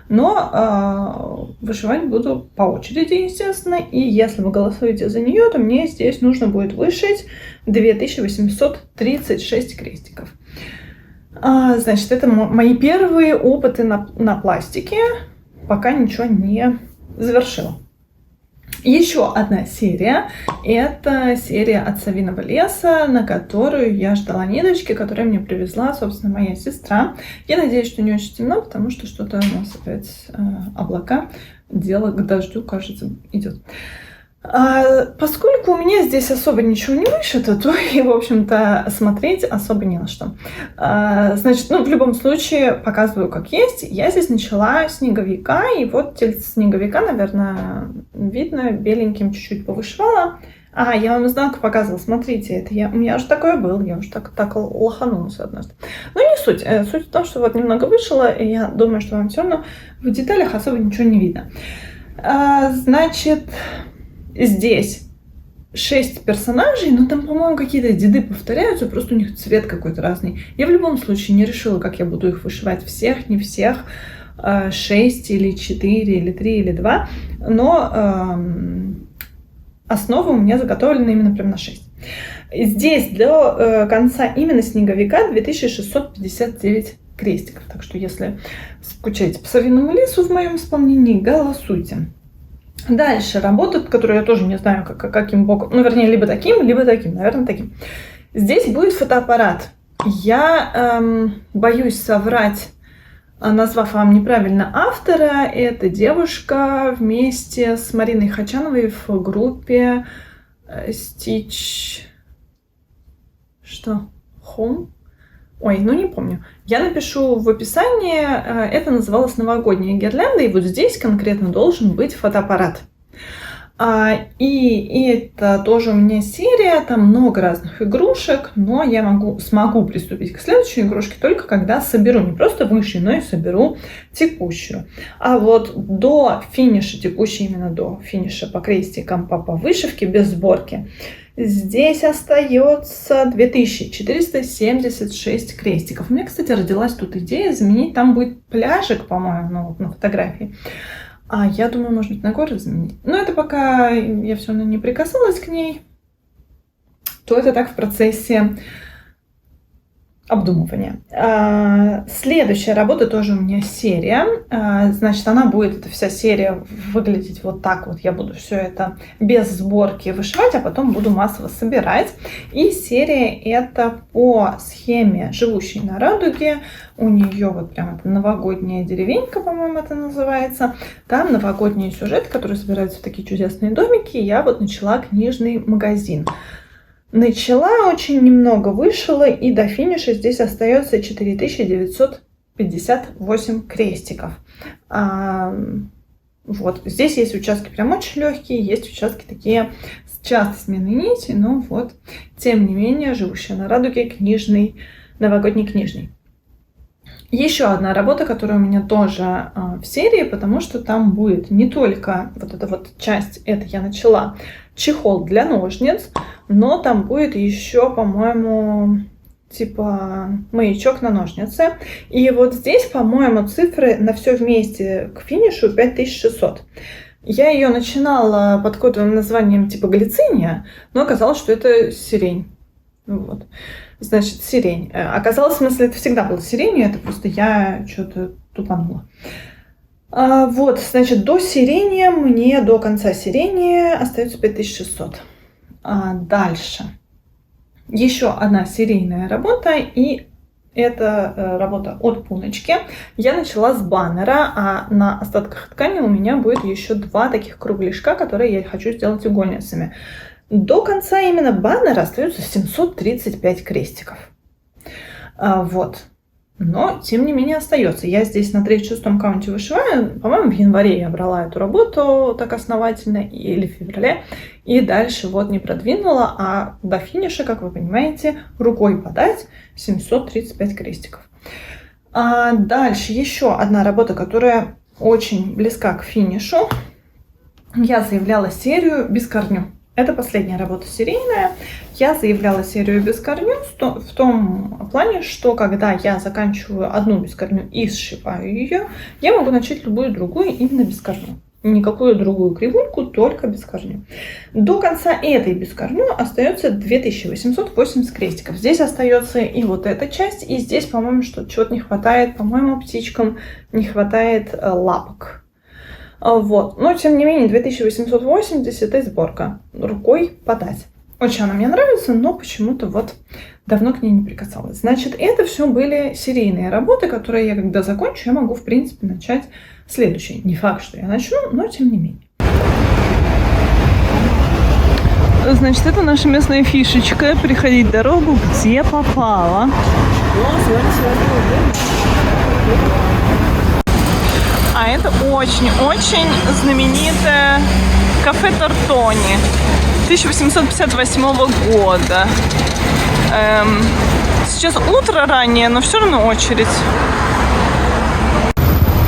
Но вышивать буду по очереди, естественно, и если вы голосуете за нее, то мне здесь нужно будет вышить 2836 крестиков. Значит, это мои первые опыты на пластике, пока ничего не завершила. Еще одна серия, это серия от Савиного леса, на которую я ждала ниточки, которую мне привезла, собственно, моя сестра. Я надеюсь, что не очень темно, потому что что-то у нас опять облака, дело к дождю, кажется, идет. Поскольку у меня здесь особо ничего не вышито, то и, в общем-то, смотреть особо не на что. Значит, в любом случае, показываю как есть. Я здесь начала снеговика, и вот тельце снеговика, наверное, видно, беленьким чуть-чуть повышивала. Я вам изнанку показывала, смотрите, это у меня уже такое было, я уже так лоханулась однажды. Но не суть. Суть в том, что вот немного вышила, и я думаю, что вам все равно в деталях особо ничего не видно. Значит... Здесь 6 персонажей, но там, по-моему, какие-то деды повторяются, просто у них цвет какой-то разный. Я в любом случае не решила, как я буду их вышивать. Всех, не всех. 6 или 4 или 3 или 2. Но основа у меня заготовлена именно прям на 6. Здесь до конца именно снеговика 2659 крестиков. Так что, если скучаете по Савиному лесу в моем исполнении, голосуйте. Дальше работа, которую я тоже не знаю, каким боком. Вернее, либо таким, наверное, таким. Здесь будет фотоаппарат Я боюсь соврать, назвав вам неправильно автора. Это девушка вместе с Мариной Хачановой в группе Stitch... Что? Home? Ой, ну не помню. Я напишу в описании. Это называлось «Новогодняя гирлянда», и вот здесь конкретно должен быть фотоаппарат. И это тоже у меня серия, там много разных игрушек, но я смогу приступить к следующей игрушке только когда соберу не просто высшую, но и соберу текущую. А вот до финиша, текущей именно до финиша по крестикам по вышивке без сборки, здесь остается 2476 крестиков. У меня, кстати, родилась тут идея заменить, там будет пляжик, по-моему, на фотографии. Я думаю, может быть, на город заменить. Но это пока я все равно не прикасалась к ней, то это так в процессе обдумывания. Следующая работа тоже у меня серия. Значит, она будет, эта вся серия, выглядеть вот так вот. Я буду все это без сборки вышивать, а потом буду массово собирать. И серия это по схеме «Живущей на радуге». У нее вот прям это новогодняя деревенька, по-моему, это называется. Там новогодние сюжеты, которые собираются в такие чудесные домики. Я вот начала книжный магазин. Начала, очень немного вышила, и до финиша здесь остается 4958 крестиков. Вот. Здесь есть участки прям очень легкие, есть участки такие с частой сменой нити, но вот, тем не менее, «Живущая на радуге», книжный, новогодний книжный. Еще одна работа, которая у меня тоже в серии, потому что там будет не только вот эта вот часть, это я начала, чехол для ножниц, но там будет еще, по-моему, типа маячок на ножницы. И вот здесь, по-моему, цифры на все вместе к финишу 5600. Я ее начинала под кодовым названием типа глициния, но оказалось, что это сирень. Вот. Значит, сирень. Оказалось, в смысле, это всегда было сиренью, это просто я что-то тупанула. Вот, значит, до сирени мне, до конца сирени остается 5600. Дальше. Еще одна серийная работа, и это работа от Пуночки. Я начала с баннера, а на остатках ткани у меня будет еще два таких кругляшка, которые я хочу сделать игольницами. До конца именно баннера остается 735 крестиков. Вот. Но, тем не менее, остается. Я здесь на 36-м каунте вышиваю. По-моему, в январе я брала эту работу так основательно, или в феврале. И дальше вот не продвинула, а до финиша, как вы понимаете, рукой подать 735 крестиков. Дальше еще одна работа, которая очень близка к финишу. Я заявляла серию без корню. Это последняя работа серийная. Я заявляла серию без корню в том плане, что когда я заканчиваю одну без корню и сшиваю ее, я могу начать любую другую именно без корню. Никакую другую кривульку, только без корню. До конца этой без корню остается 2880 крестиков. Здесь остается и вот эта часть, и здесь, по-моему, чего-то не хватает. По-моему, птичкам не хватает лапок. Вот. Но, тем не менее, 2880 и сборка. Рукой подать. Очень она мне нравится, но почему-то вот давно к ней не прикасалась. Значит, это все были серийные работы, которые я, когда закончу, я могу, в принципе, начать следующий. Не факт, что я начну, но тем не менее. Значит, это наша местная фишечка. Переходить дорогу, где попало. А это очень-очень знаменитое кафе Тортони 1858 года. Сейчас утро раннее, но все равно очередь.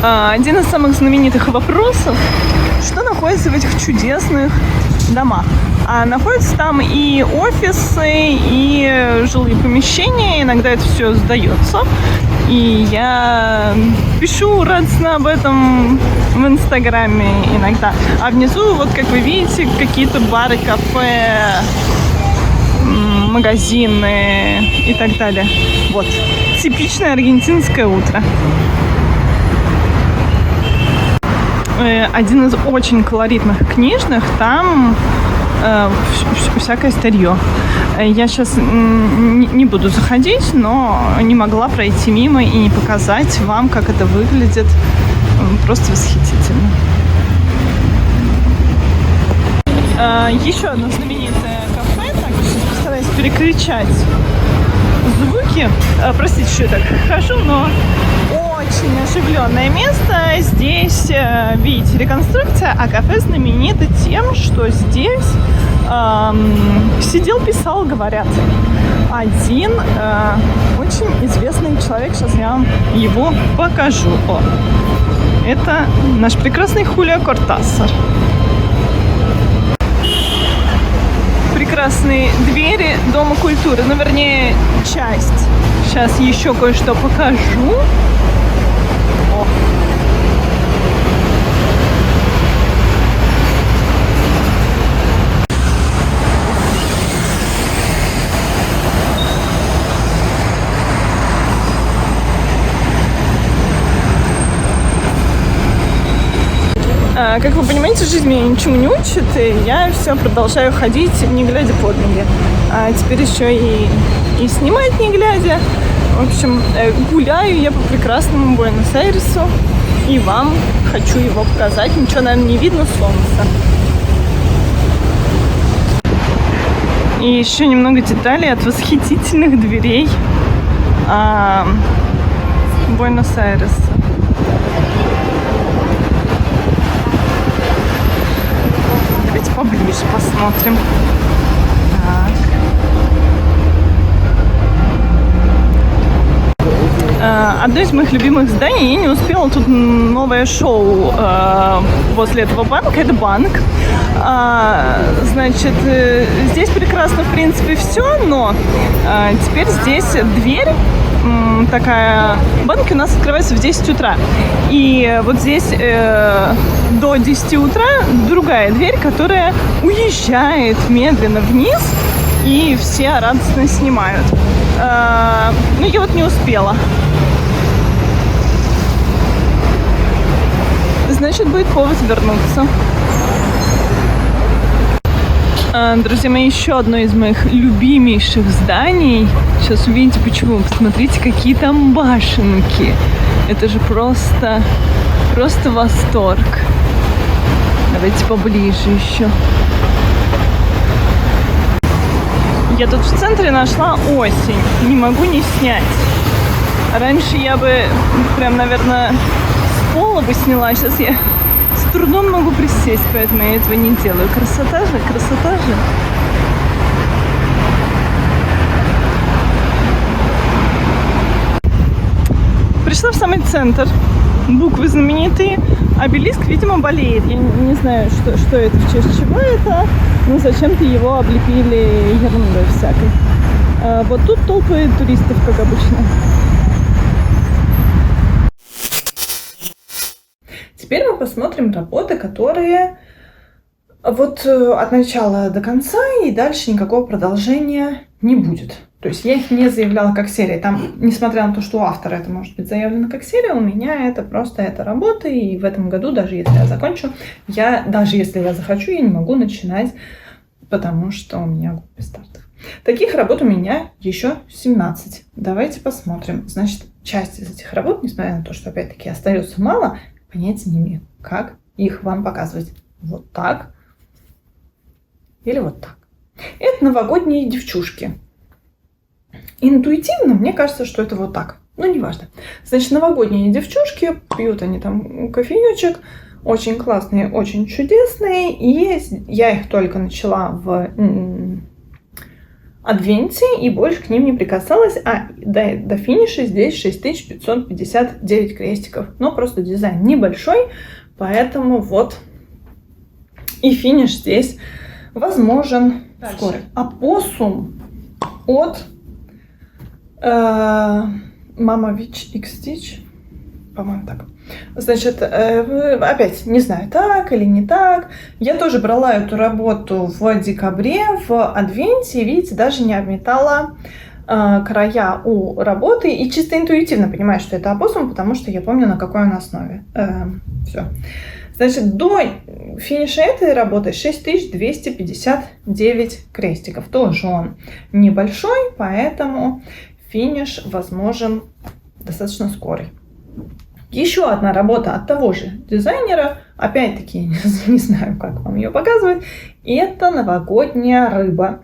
Один из самых знаменитых вопросов, что находится в этих чудесных домах. Находятся там и офисы, и жилые помещения, иногда это все сдается. И я пишу радостно об этом в Инстаграме иногда. А внизу, вот как вы видите, какие-то бары, кафе, магазины и так далее. Вот. Типичное аргентинское утро. Один из очень колоритных книжных, там всякое старье. Я сейчас не буду заходить, но не могла пройти мимо и не показать вам, как это выглядит. Просто восхитительно. Еще одно знаменитое кафе. Так, сейчас постараюсь перекричать звуки. Простите, что я так хожу, но очень оживленное место. Здесь, видите, реконструкция, а кафе знаменито тем, что здесь сидел, писал, говорят, один очень известный человек. Сейчас я вам его покажу. Это наш прекрасный Хулио Кортасар. Прекрасные двери Дома культуры, ну, вернее, часть. Сейчас еще кое-что покажу. Как вы понимаете, жизнь меня ничему не учит, и я все продолжаю ходить, не глядя под ноги. А теперь еще и снимать не глядя. В общем, гуляю я по прекрасному Буэнос-Айресу, и вам хочу его показать. Ничего, наверное, не видно, солнца. И еще немного деталей от восхитительных дверей Буэнос-Айреса. Поближе посмотрим. Так. Одно из моих любимых зданий, я не успела, тут новое шоу возле этого банка, это банк. Значит, здесь прекрасно, в принципе, все, но теперь здесь дверь такая, банки у нас открываются в 10 утра. И вот здесь до 10 утра другая дверь, которая уезжает медленно вниз, и все радостно снимают. Ну, я вот не успела. Значит, будет повод вернуться. Друзья мои, еще одно из моих любимейших зданий. Сейчас увидите почему. Посмотрите, какие там башенки. Это же просто восторг. Давайте поближе еще. Я тут в центре нашла осень. Не могу не снять. Раньше я бы прям, наверное, с пола бы сняла. Сейчас я с трудом могу присесть, поэтому я этого не делаю. Красота же, красота же. Пришла в самый центр. Буквы знаменитые. Обелиск, видимо, болеет. Я не знаю, что это, в честь чего это, но зачем-то его облепили ерундой всякой. Вот тут толпы туристов, как обычно. Теперь мы посмотрим работы, которые вот от начала до конца, и дальше никакого продолжения не будет. То есть я их не заявляла как серия. Там, несмотря на то, что у автора это может быть заявлено как серия, у меня это просто эта работа, и в этом году, даже если я закончу, даже если я захочу, я не могу начинать, потому что у меня группа стартов. Таких работ у меня еще 17. Давайте посмотрим. Значит, часть из этих работ, несмотря на то, что опять-таки остается мало, понятия не имею, как их вам показывать. Вот так или вот так. Это новогодние девчушки. Интуитивно мне кажется, что это вот так. Ну, неважно. Значит, новогодние девчушки, пьют они там кофеечек, очень классные, очень чудесные. И я их только начала в Адвенте и больше к ним не прикасалась. До финиша здесь 6559 крестиков. Но просто дизайн небольшой, поэтому вот и финиш здесь возможен скоро. Опоссум от Mama Witch X Stitch, по-моему, так. Значит, опять не знаю, так или не так. Я тоже брала эту работу в декабре в Адвенте, и, видите, даже не обметала края у работы, и чисто интуитивно понимаю, что это опоссум, потому что я помню, на какой он основе. Все. Значит, до финиша этой работы 6259 крестиков. Тоже он небольшой, поэтому финиш возможен достаточно скорый. Еще одна работа от того же дизайнера, опять-таки не знаю, как вам ее показывать, это новогодняя рыба.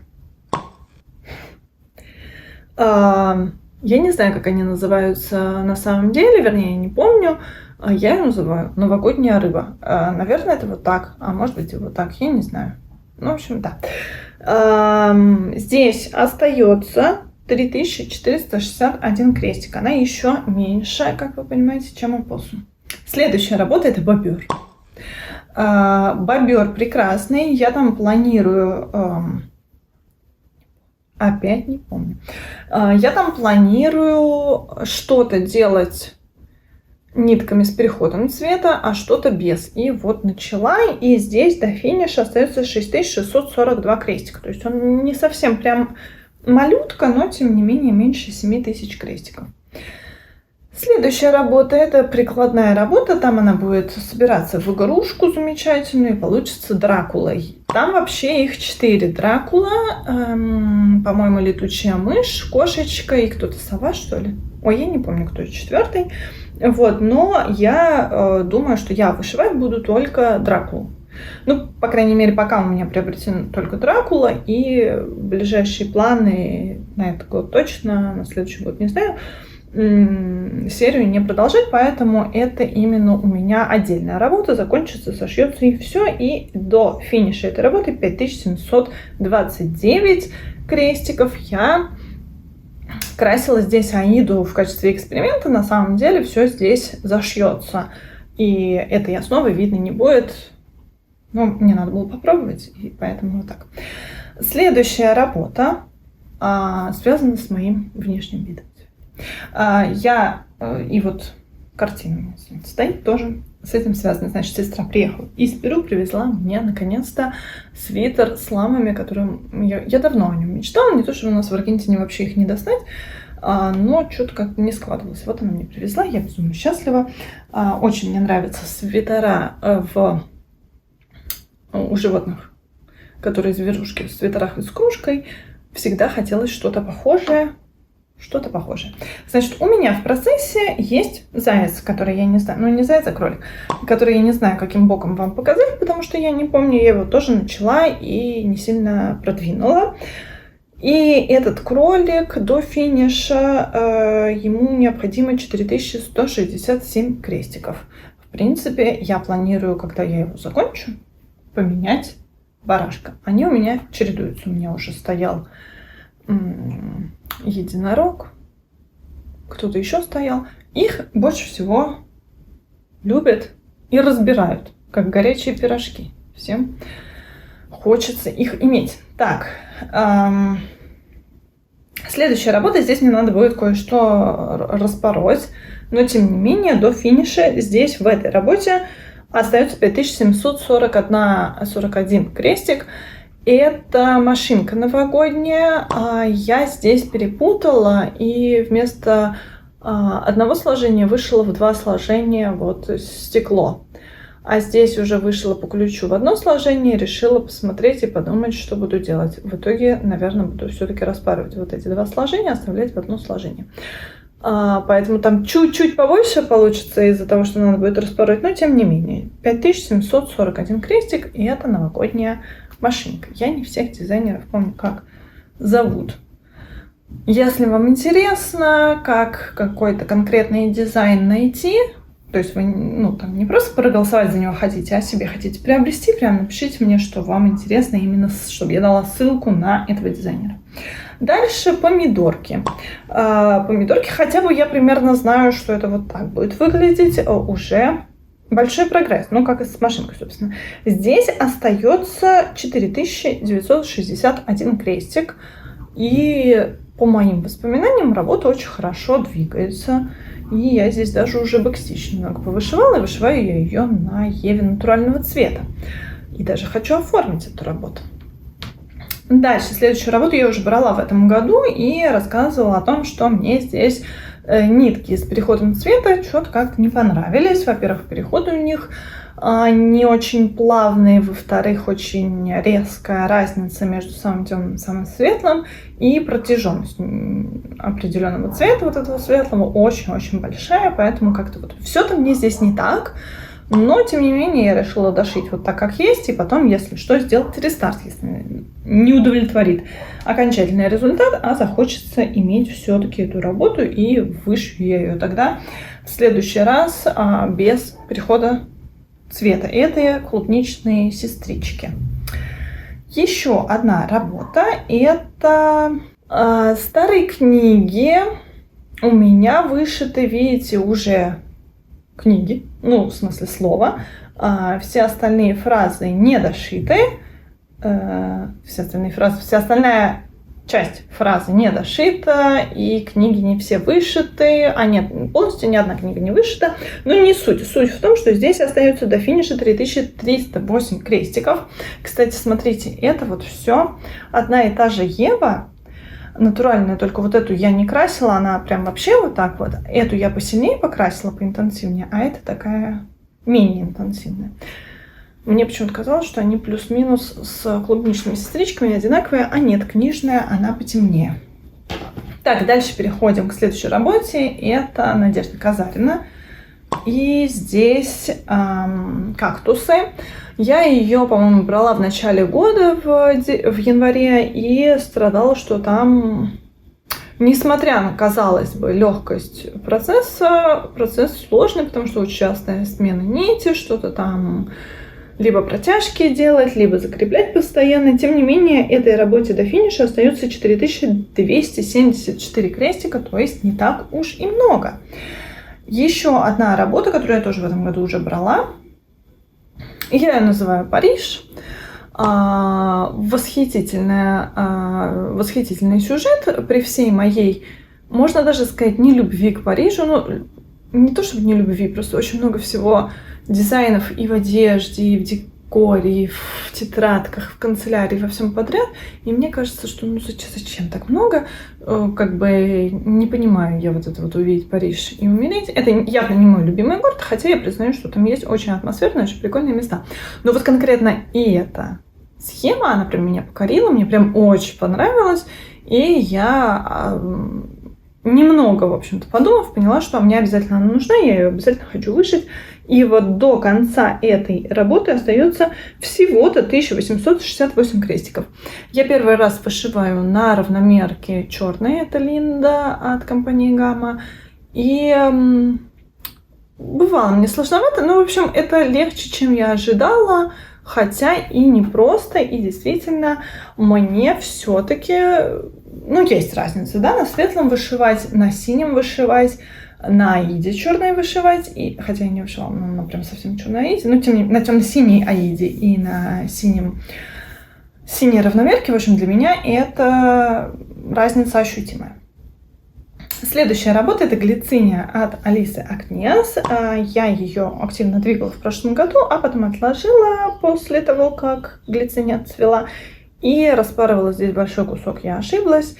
Я не знаю, как они называются на самом деле, вернее, я не помню. Я ее называю новогодняя рыба. Наверное, это вот так, а может быть и вот так, я не знаю. Ну, в общем, да. Здесь остается 3461 крестик. Она еще меньше, как вы понимаете, чем опоссум. Следующая работа — это бобер. Бобер прекрасный. Я там планирую... Опять не помню. Я там планирую что-то делать нитками с переходом цвета, а что-то без. И вот начала, и здесь до финиша остается 6642 крестика. То есть он не совсем прям малютка, но тем не менее меньше 7000 крестиков. Следующая работа — это прикладная работа. Там она будет собираться в игрушку замечательную, и получится Дракула. Там вообще их 4. Дракула, по-моему, летучая мышь, кошечка и кто-то сова, что ли. Ой, я не помню, кто 4. Вот, но я думаю, что я вышивать буду только Дракулу. Ну, по крайней мере, пока у меня приобретена только Дракула, и ближайшие планы на этот год точно, на следующий год не знаю, серию не продолжать, поэтому это именно у меня отдельная работа, закончится, сошьется и все, и до финиша этой работы 5729 крестиков я красила здесь Аиду в качестве эксперимента. На самом деле все здесь зашьется, и этой основы видно не будет. Но мне надо было попробовать, и поэтому вот так. Следующая работа связана с моим внешним видом. И вот картина стоит тоже с этим связано. Значит, сестра приехала из Перу, привезла мне наконец-то свитер с ламами, которым я давно о нем мечтала. Не то, что у нас в Аргентине вообще их не достать, но что-то как-то не складывалось. Вот она мне привезла, я безумно счастлива. Очень мне нравятся свитера у животных, которые зверушки в свитерах и с кружкой. Всегда хотелось что-то похожее. Значит, у меня в процессе есть заяц, который я не знаю, ну не заяц, а кролик, который я не знаю, каким боком вам показать, потому что я не помню, я его тоже начала и не сильно продвинула. И этот кролик до финиша, ему необходимо 4167 крестиков. В принципе, я планирую, когда я его закончу, поменять барашка. Они у меня чередуются. У меня уже стоял единорог, кто-то еще стоял. Их больше всего любят и разбирают, как горячие пирожки. Всем хочется их иметь. Так, следующая работа. Здесь мне надо будет кое-что распороть, но тем не менее до финиша здесь в этой работе остается 5741 крестик. Это машинка новогодняя. Я здесь перепутала и вместо одного сложения вышила в 2 сложения вот стекло. А здесь уже вышила по ключу в одно сложение, решила посмотреть и подумать, что буду делать. В итоге, наверное, буду все-таки распарывать вот эти 2 сложения, оставлять в одно сложение. Поэтому там чуть-чуть побольше получится из-за того, что надо будет распороть, но тем не менее. 5741 крестик, и это новогодняя машинка. Я не всех дизайнеров помню, как зовут. Если вам интересно, как какой-то конкретный дизайн найти, то есть вы там не просто проголосовать за него хотите, а себе хотите приобрести, прям напишите мне, что вам интересно, именно чтобы я дала ссылку на этого дизайнера. Дальше помидорки. Помидорки, хотя бы я примерно знаю, что это вот так будет выглядеть. Уже большой прогресс, как и с машинкой, собственно. Здесь остается 4961 крестик. И по моим воспоминаниям работа очень хорошо двигается. И я здесь даже уже бэкстич немного повышивала, и вышиваю я ее на Еве натурального цвета. И даже хочу оформить эту работу. Дальше, следующую работу я уже брала в этом году и рассказывала о том, что мне здесь нитки с переходом цвета что-то как-то не понравились. Во-первых, переходы у них не очень плавные, во-вторых, очень резкая разница между самым темным и самым светлым, и протяженность определенного цвета вот этого светлого очень-очень большая, поэтому как-то вот все-то мне здесь не так, но тем не менее я решила дошить вот так, как есть, и потом, если что, сделать рестарт, если не удовлетворит окончательный результат, а захочется иметь все-таки эту работу, и вышью я ее тогда в следующий раз без перехода цвета. Это клубничные сестрички. Еще одна работа. Это старые книги. У меня вышиты, видите, уже книги. Ну, в смысле слова. Все остальные фразы не дошиты. Вся остальная часть фразы не дошита, и книги не все вышиты, нет, полностью ни одна книга не вышита, но не суть. Суть в том, что здесь остается до финиша 3308 крестиков. Кстати, смотрите, это вот все одна и та же Ева, натуральная, только вот эту я не красила, она прям вообще вот так вот. Эту я посильнее покрасила, поинтенсивнее, а это такая менее интенсивная. Мне почему-то казалось, что они плюс-минус с клубничными сестричками одинаковые, а нет, книжная, она потемнее. Так, дальше переходим к следующей работе. Это Надежда Казарина. И здесь кактусы. Я ее, по-моему, брала в начале года, в январе, и страдала, что там, несмотря на, казалось бы, легкость процесса, процесс сложный, потому что очень частая смена нити, что-то там либо протяжки делать, либо закреплять постоянно. Тем не менее, этой работе до финиша остается 4274 крестика, то есть не так уж и много. Еще одна работа, которую я тоже в этом году уже брала. Я ее называю «Париж». Восхитительный сюжет при всей моей, можно даже сказать, не любви к Парижу. Ну, не то чтобы не любви, просто очень много всего дизайнов и в одежде, и в декоре, и в тетрадках, в канцелярии, во всем подряд. И мне кажется, что зачем так много? Как бы не понимаю я вот это вот увидеть Париж и умереть. Это явно не мой любимый город, хотя я признаю, что там есть очень атмосферные, очень прикольные места. Но вот конкретно и эта схема, она прям меня покорила, мне прям очень понравилась. И я немного, в общем-то, подумав, поняла, что мне обязательно она нужна, я ее обязательно хочу вышить. И вот до конца этой работы остается всего-то 1868 крестиков. Я первый раз вышиваю на равномерке черной, это Линда от компании Гамма. И бывало мне сложновато, но, в общем, это легче, чем я ожидала. Хотя и непросто, и действительно мне все-таки, есть разница, да, на светлом вышивать, на синем вышивать, на аиде черной вышивать, и, хотя я не вышивала, но прям совсем черной аиде, но тем не менее, на темно-синей аиде и на синей равномерке, в общем, для меня это разница ощутимая. Следующая работа — это глициния от Алисы Акнес. Я ее активно двигала в прошлом году, а потом отложила после того, как глициния отцвела, и распарывала здесь большой кусок. Я ошиблась.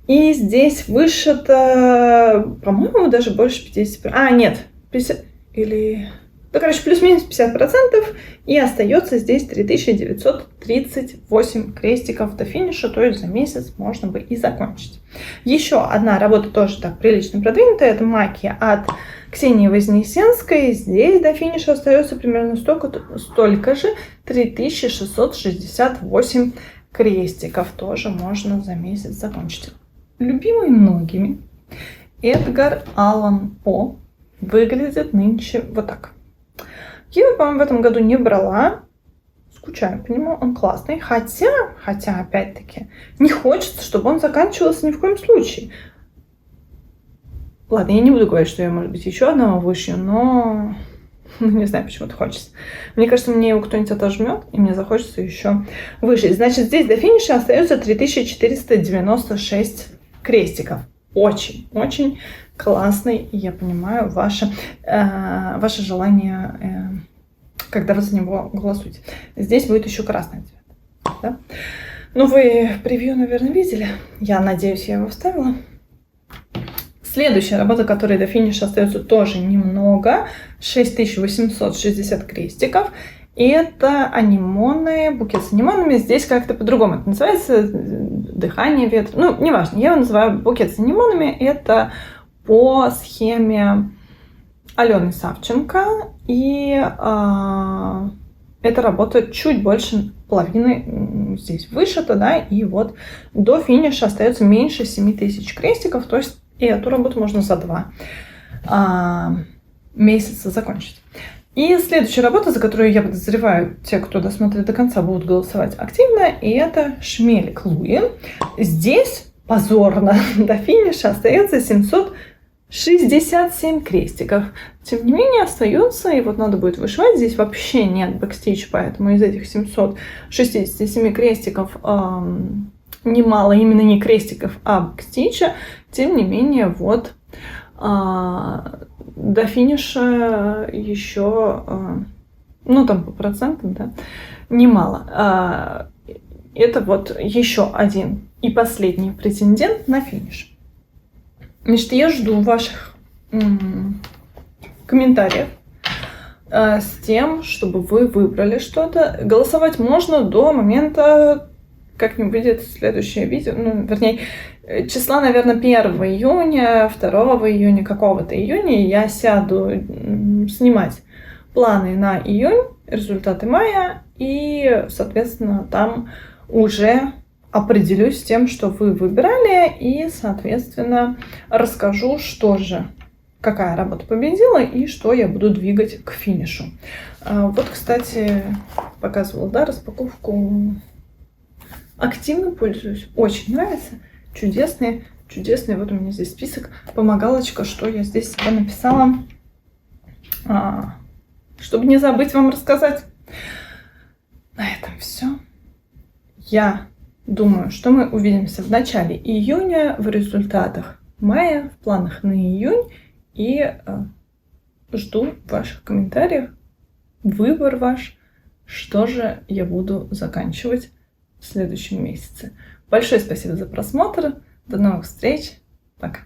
И здесь вышито, по-моему, даже больше 50%. Нет, 50 или... плюс-минус 50%. И остается здесь 3938 крестиков до финиша, то есть за месяц можно бы и закончить. Еще одна работа тоже так прилично продвинутая, это маки от Ксении Вознесенской. Здесь до финиша остается примерно столько же, 3668 крестиков. Тоже можно за месяц закончить. Любимый многими Эдгар Аллан По выглядит нынче вот так. Я его, по-моему, в этом году не брала. Скучаю по нему, он классный. Хотя, опять-таки, не хочется, чтобы он заканчивался ни в коем случае. Ладно, я не буду говорить, что я, может быть, еще одного вышью, но не знаю, почему-то хочется. Мне кажется, мне его кто-нибудь отожмет, и мне захочется еще вышить. Значит, здесь до финиша остается 3496 крестиков. Очень классный, и я понимаю ваше желание, когда вы за него голосуете. Здесь будет еще красный цвет. Да? Вы превью, наверное, видели. Я надеюсь, я его вставила. Следующая работа, которой до финиша остается тоже немного, 6860 крестиков. Это анимоны, букет с анимонами. Здесь как-то по-другому это называется, дыхание ветра. Ну, неважно, я его называю букет с анимонами. Это по схеме Алены Савченко. И эта работа чуть больше половины здесь вышита, да, и вот до финиша остается меньше 7000 крестиков, то есть и эту работу можно за 2 месяца закончить. И следующая работа, за которую, я подозреваю, те, кто досмотрит до конца, будут голосовать активно, и это Шмелик Луи. Здесь позорно до финиша остается 767 крестиков. Тем не менее, остается, и вот надо будет вышивать. Здесь вообще нет бэкстич, поэтому из этих 767 крестиков немало именно не крестиков, а бэкстича. Тем не менее, вот до финиша еще, ну там по процентам, да, немало. Это вот еще один и последний претендент на финиш. Значит, я жду ваших комментариев с тем, чтобы вы выбрали что-то. Голосовать можно до момента, как не будет следующее видео, ну, вернее, числа, наверное, 1 июня, 2 июня, какого-то июня я сяду снимать планы на июнь, результаты мая, и, соответственно, там уже определюсь с тем, что вы выбирали, и, соответственно, расскажу, что же, какая работа победила и что я буду двигать к финишу. Вот, кстати, показывала, да, распаковку. Активно пользуюсь, очень нравится. Чудесные. Вот у меня здесь список, помогалочка, что я здесь себе написала, чтобы не забыть вам рассказать. На этом все. Я думаю, что мы увидимся в начале июня, в результатах мая, в планах на июнь. И жду ваших комментариев, выбор ваш, что же я буду заканчивать в следующем месяце. Большое спасибо за просмотр. До новых встреч. Пока.